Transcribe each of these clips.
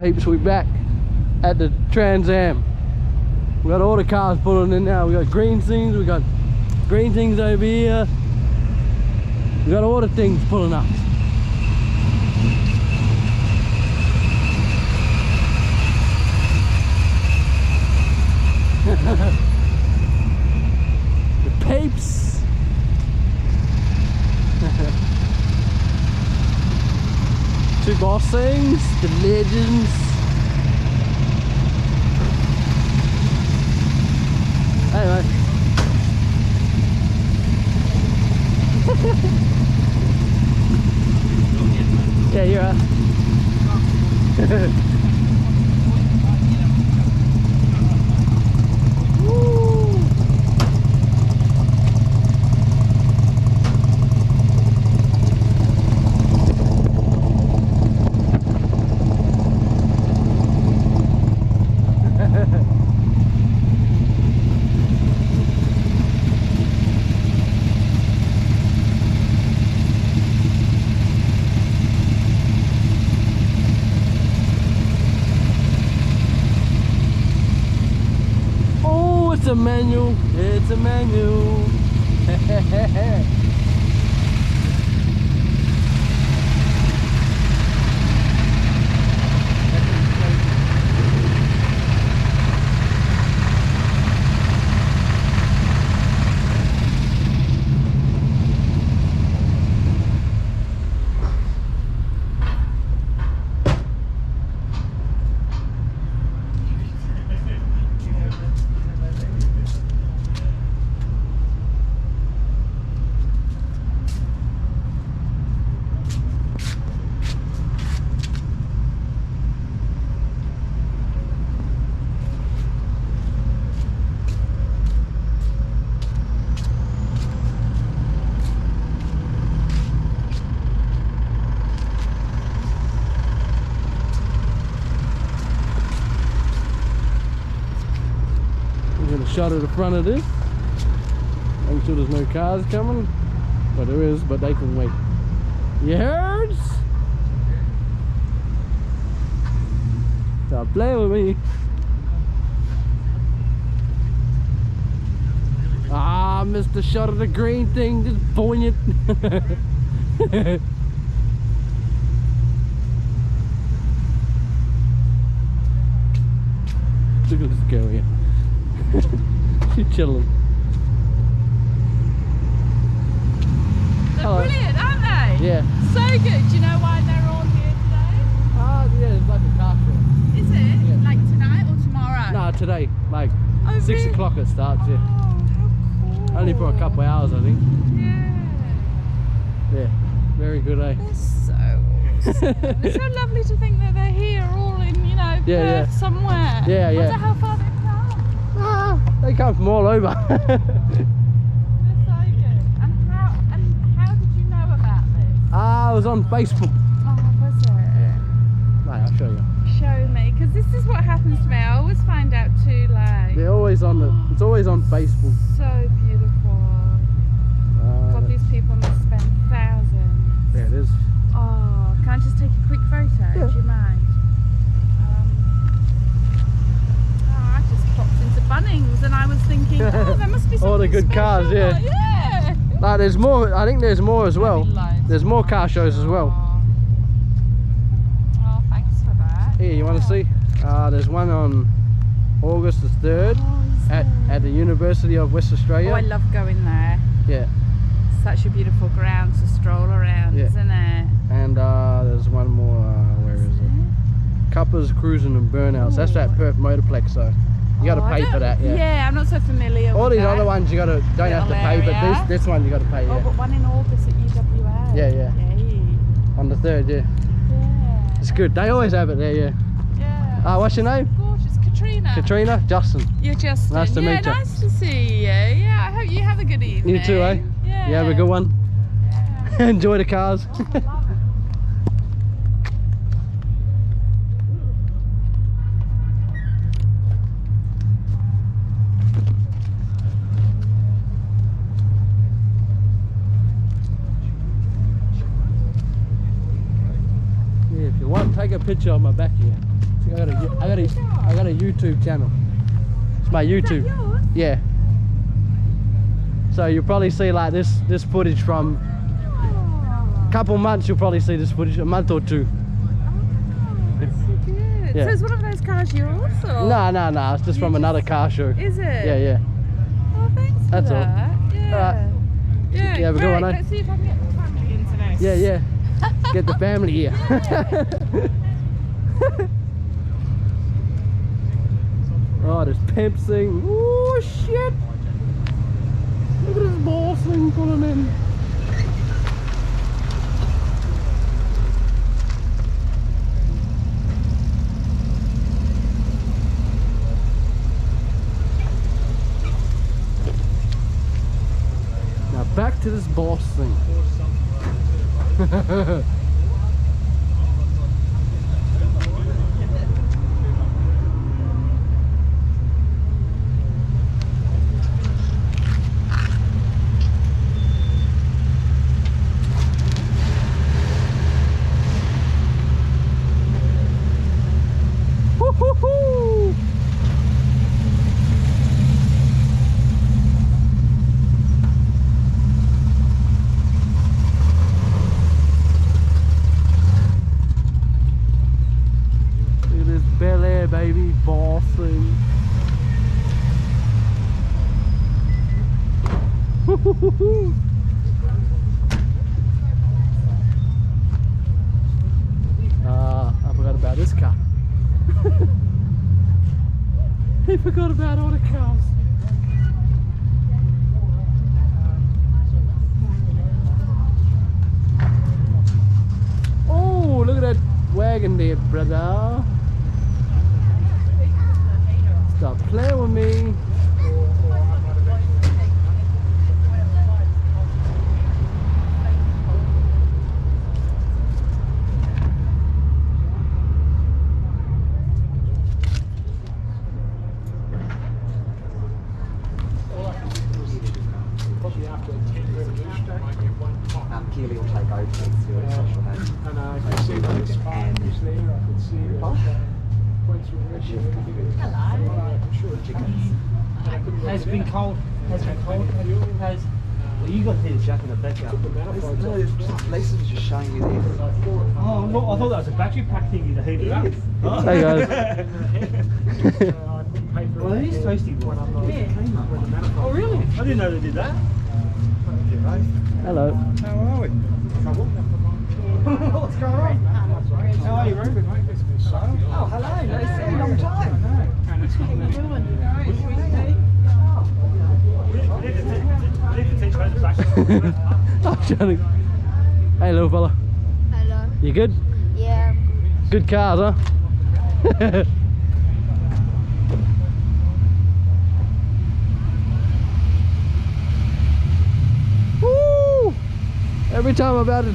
Heaps, we back at the Trans Am. We got all the cars pulling in now. We got green things, we got green things over here. We got all the things pulling up. The papes. Two boss things, the legends. Anyway. Yeah, you're right. It's a manual, it's a manual. Shot at the front of this. Make sure there's no cars coming. Well, there is, but they can wait. You heard? Stop playing with me. Ah, missed the shot of the green thing. Just poignant. Look at this girl here. She's chilling. They're brilliant, aren't they? Yeah. So good. Do you know why they're all here today? Yeah, it's like a car show. Is it? Yeah. Like tonight or tomorrow? No, today. Like 6 really? o'clock it starts, yeah. Oh, how cool. Only for a couple of hours, I think. Yeah. Yeah. Very good, eh? They're so awesome. It's so lovely to think that they're here all in, you know, Yeah, Perth somewhere. Yeah, I yeah. wonder how far they've come. They come from all over. They're so good. And how did you know about this? I was on Facebook. Oh, was it? Right, I'll show you. Show me, because this is what happens to me. I always find out too late. They're always on the. It's always on Facebook. So beautiful. God, these people must spend thousands. There it is. Oh, can I just take a quick photo? Yeah. Do you mind? I just popped into Bunnings and I was thinking, oh, there must be something All the good special. cars, yeah. Yeah. No, there's more. I think there's more as well. There's more car shows as well. Oh, thanks for that. Here, you want to see? There's one on August the 3rd at the University of West Australia. Oh, I love going there. Yeah. Such a beautiful ground to stroll around, Yeah. isn't it? And there's one more. Where is it? Cuppers, Cruising and Burnouts. That's that Perth Motorplex, so you got to pay for that. Yeah. Yeah, I'm not so familiar All with these that. other ones you don't have to pay, but area. this one you got to pay. Oh, Yeah. but one in August at UWA. Yeah, yeah. Yay. On the 3rd, yeah. Yeah. It's good. They always have it there, yeah. Yeah. What's your name? Gorgeous. Katrina. Katrina? Justin. You're Justin. Nice to meet you. Nice to see you. Yeah, I hope you have a good evening. You too, eh? Yeah. You have a good one. Yeah. Enjoy the cars. I love it. Yeah, if you want, take a picture of my back here. I got a YouTube channel. It's my YouTube. Yours? Yeah. So you'll probably see like this footage from a couple months. You'll probably see this footage, a month or two. Oh, that's so good. Yeah. So is one of those cars yours? Or? No. It's just from another car show. Is it? Yeah. Oh, thanks for That's all. that. Yeah. Alright. Yeah, You have a good great. one, eh? Let's see if I can get the family into this. Yeah. Get the family here. Oh, this pimp thing. Oh shit! Look at this ball thing pulling in. Now back to this boss thing. Woo-hoo-hoo! Look at this Bel Air, baby, bossing. Woo-hoo-hoo-hoo! I forgot about this car. He forgot about all the cars. Oh, look at that wagon there, brother. Stop playing with me. Keely will take over next to it, so she'll have And I can see that it's fine. It's there. I can see it. Went through the chickens. Has it been cold? Has it been cold? Has well, you got the jack in the back out. No, Lisa was just showing you there. Oh, no, I thought that was a battery pack thingy to heat it up. Oh. Hey guys. Well, it is toasty. Yeah. Oh, really? I didn't know they did that. Hello. How are we? Trouble? What's going on? How are you, Ruben? Oh, hello. Nice to see you. Long time. We need to teach Ruben back. Oh, Johnny. Hey, little fella. Hello. You good? Yeah. Good cars, huh? Woo! Every time I'm about to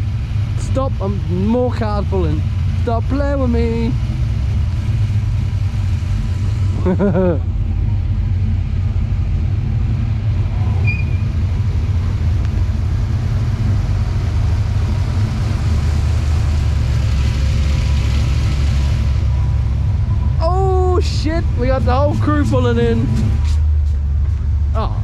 stop, more cars pulling. Stop playing with me. Oh shit, we got the whole crew pulling in. Oh.